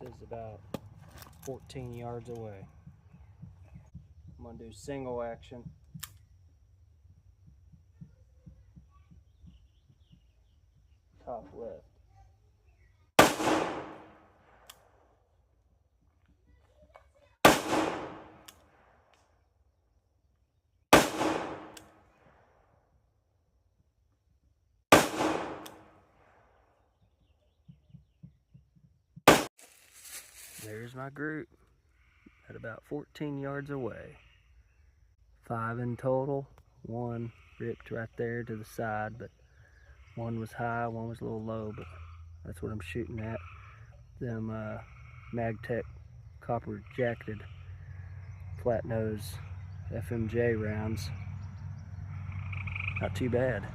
This is about 14 yards away. I'm going to do single action. Top left. There's my group at about 14 yards away. 5 in total. 1 ripped right there to the side, but 1 was high, 1 was a little low, but that's what I'm shooting at. Them Magtech copper jacketed flat nose FMJ rounds. Not too bad.